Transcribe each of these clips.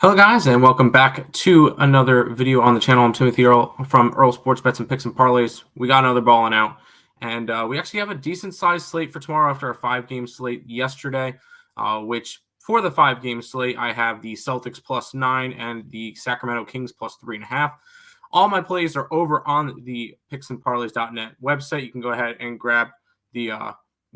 Hello guys, and welcome back to another video on the channel. I'm Timothy Earle from Earle Sports Bets and Picks and Parlays. We got another Ballin out, and we actually have a decent sized slate for tomorrow after a 5-game slate yesterday, which for the 5-game slate, I have the Celtics +9 and the Sacramento Kings +3.5. All my plays are over on the picksandparlays.net website. You can go ahead and grab the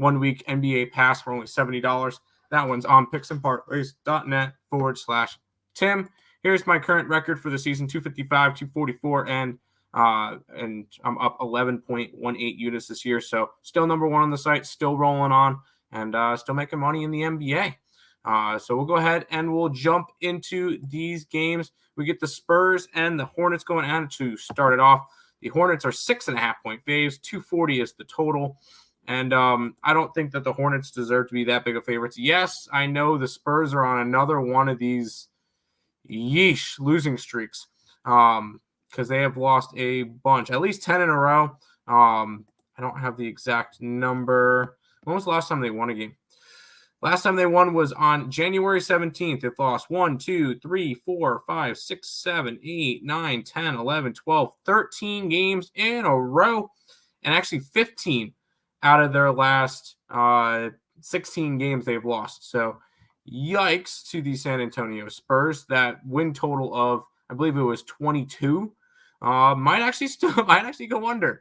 1-week NBA pass for only $70. That one's on picksandparlays.net/Tim. Here's my current record for the season: 255, 244, and I'm up 11.18 units this year. So still number one on the site, still rolling on, and still making money in the NBA. So we'll go ahead and we'll jump into these games. We get the Spurs and the Hornets going at it to start it off. The Hornets are 6.5-point faves. 240 is the total. And I don't think that the Hornets deserve to be that big of favorites. Yes, I know the Spurs are on another one of these losing streaks because they have lost a bunch, at least 10 in a row. I don't have the exact number. When was the last time they won a game? Last time they won was on January 17th. They've lost 1, 2, 3, 4, 5, 6, 7, 8, 9, 10, 11, 12, 13 games in a row, and actually 15 out of their last 16 games they've lost. So yikes to the San Antonio Spurs. That win total of, I believe it was 22, might actually go under,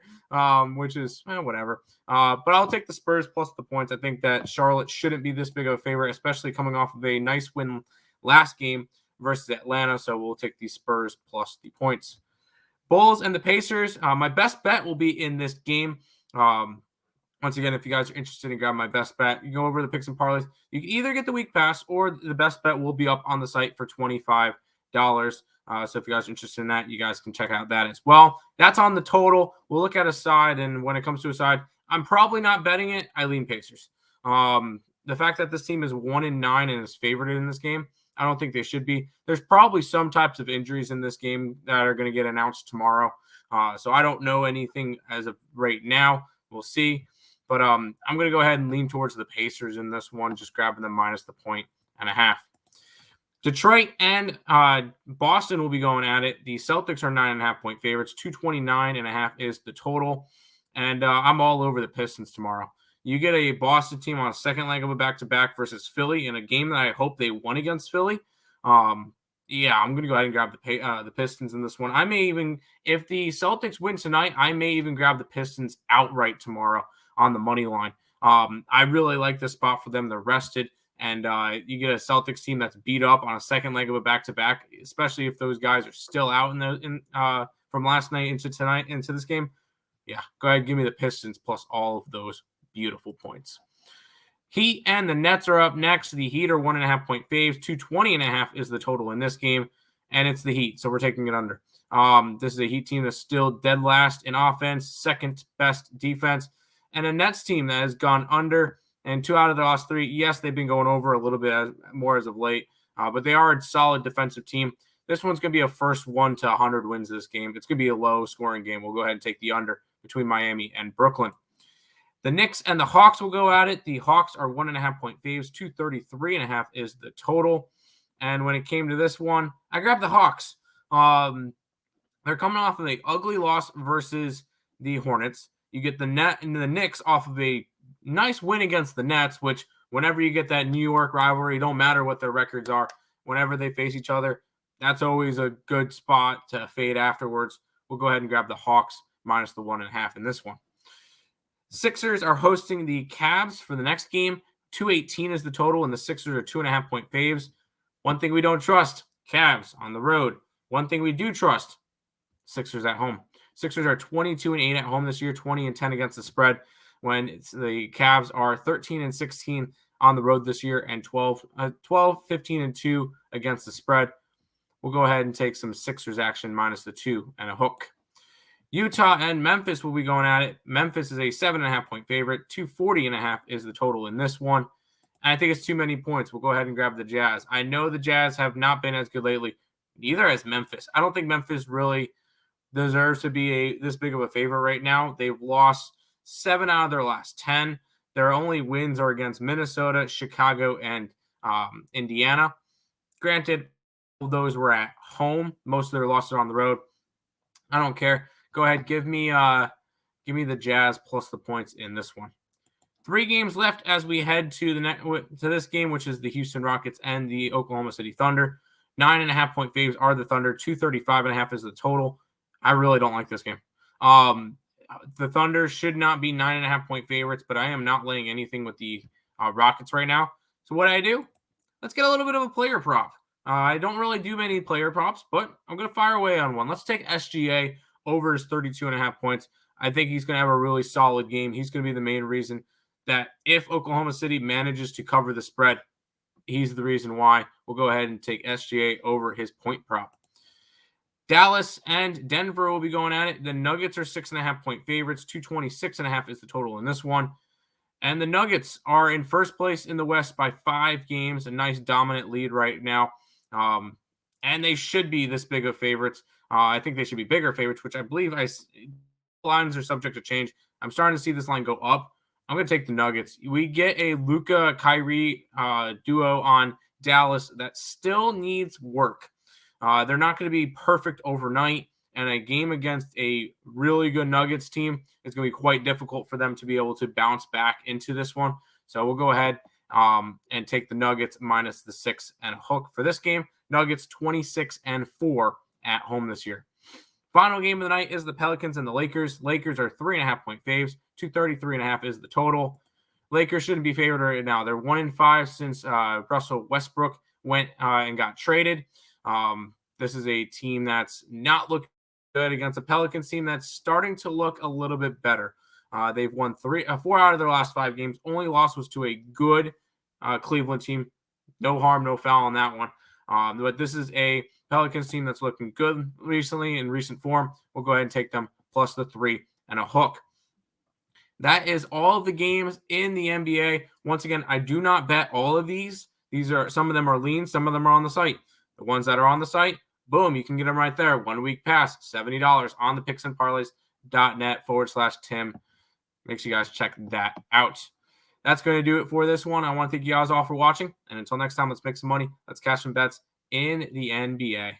which is whatever. But I'll take the Spurs plus the points. I think that Charlotte shouldn't be this big of a favorite, especially coming off of a nice win last game versus Atlanta. So we'll take the Spurs plus the points. Bulls and the Pacers. My best bet will be in this game. Once again, if you guys are interested in grabbing my best bet, you go over to the Picks and Parlays. You can either get the week pass or the best bet will be up on the site for $25. So if you guys are interested in that, you guys can check out that as well. That's on the total. We'll look at a side, and when it comes to a side, I'm probably not betting it. I lean Pacers. The fact that this team is 1-9 and is favored in this game, I don't think they should be. There's probably some types of injuries in this game that are going to get announced tomorrow. So I don't know anything as of right now. We'll see. But I'm going to go ahead and lean towards the Pacers in this one, just grabbing them minus the 1.5. Detroit and Boston will be going at it. The Celtics are 9.5-point favorites. 229.5 is the total. And I'm all over the Pistons tomorrow. You get a Boston team on a second leg of a back-to-back versus Philly in a game that I hope they won against Philly. Yeah, I'm going to go ahead and grab the Pistons in this one. I may even, if the Celtics win tonight, I may even grab the Pistons outright tomorrow on the money line. I really like this spot for them. They're rested, and you get a Celtics team that's beat up on a second leg of a back-to-back, especially if those guys are still out from last night into tonight into this game. Yeah, go ahead and give me the Pistons plus all of those beautiful points. Heat and the Nets are up next. The Heat are 1.5-point faves. 220.5 is the total in this game, and it's the Heat, so we're taking it under. This is a Heat team that's still dead last in offense, second best defense, and a Nets team that has gone under, and 2 out of the last 3. Yes, they've been going over a little bit more as of late, but they are a solid defensive team. This one's going to be a first 1 to 100 wins this game. It's going to be a low-scoring game. We'll go ahead and take the under between Miami and Brooklyn. The Knicks and the Hawks will go at it. The Hawks are 1.5-point faves. 233.5 is the total. And when it came to this one, I grabbed the Hawks. They're coming off of an ugly loss versus the Hornets. You get the Knicks off of a nice win against the Nets, which whenever you get that New York rivalry, don't matter what their records are, whenever they face each other, that's always a good spot to fade afterwards. We'll go ahead and grab the Hawks minus the 1.5 in this one. Sixers are hosting the Cavs for the next game. 218 is the total, and the Sixers are 2.5-point faves. One thing we don't trust, Cavs on the road. One thing we do trust, Sixers at home. Sixers are 22-8 at home this year, 20-10 against the spread, when the Cavs are 13-16 on the road this year and 15-2 against the spread. We'll go ahead and take some Sixers action minus the 2 and a hook. Utah and Memphis will be going at it. Memphis is a 7.5-point favorite. 240.5 is the total in this one. And I think it's too many points. We'll go ahead and grab the Jazz. I know the Jazz have not been as good lately. Neither has Memphis. I don't think Memphis really deserves to be this big of a favorite right now. They've lost 7 out of their last 10. Their only wins are against Minnesota, Chicago, and Indiana. Granted, those were at home. Most of their losses are on the road. I don't care. Go ahead, give me the Jazz plus the points in this one. 3 games left as we head to this game, which is the Houston Rockets and the Oklahoma City Thunder. 9.5 point faves are the Thunder. 235.5 is the total. I really don't like this game. The Thunder should not be 9.5 point favorites, but I am not laying anything with the Rockets right now. So what do? Let's get a little bit of a player prop. I don't really do many player props, but I'm going to fire away on one. Let's take SGA over his 32.5 points. I think he's going to have a really solid game. He's going to be the main reason that if Oklahoma City manages to cover the spread, he's the reason why. We'll go ahead and take SGA over his point prop. Dallas and Denver will be going at it. The Nuggets are 6.5 point favorites. 226.5 is the total in this one. And the Nuggets are in first place in the West by 5 games, a nice dominant lead right now. And they should be this big of favorites. I think they should be bigger favorites, which I believe lines are subject to change. I'm starting to see this line go up. I'm going to take the Nuggets. We get a Luka-Kyrie duo on Dallas that still needs work. They're not going to be perfect overnight, and a game against a really good Nuggets team is going to be quite difficult for them to be able to bounce back into this one. So we'll go ahead and take the Nuggets minus the 6 and a hook for this game. Nuggets 26-4 at home this year. Final game of the night is the Pelicans and the Lakers. Lakers are 3.5 point faves. 233.5 is the total. Lakers shouldn't be favored right now. They're 1-5 since Russell Westbrook went and got traded. This is a team that's not looking good against a Pelicans team that's starting to look a little bit better. They've won 4 out of their last 5 games. Only loss was to a good Cleveland team. No harm, no foul on that one. But this is a Pelicans team that's looking good recently in recent form. We'll go ahead and take them plus the 3 and a hook. That is all of the games in the NBA. Once again, I do not bet all of these. Some of them are lean, some of them are on the site. The ones that are on the site, boom, you can get them right there. 1 week pass, $70 on the picksandparlays.net/Tim. Make sure you guys check that out. That's going to do it for this one. I want to thank you guys all for watching. And until next time, let's make some money. Let's cash some bets in the NBA.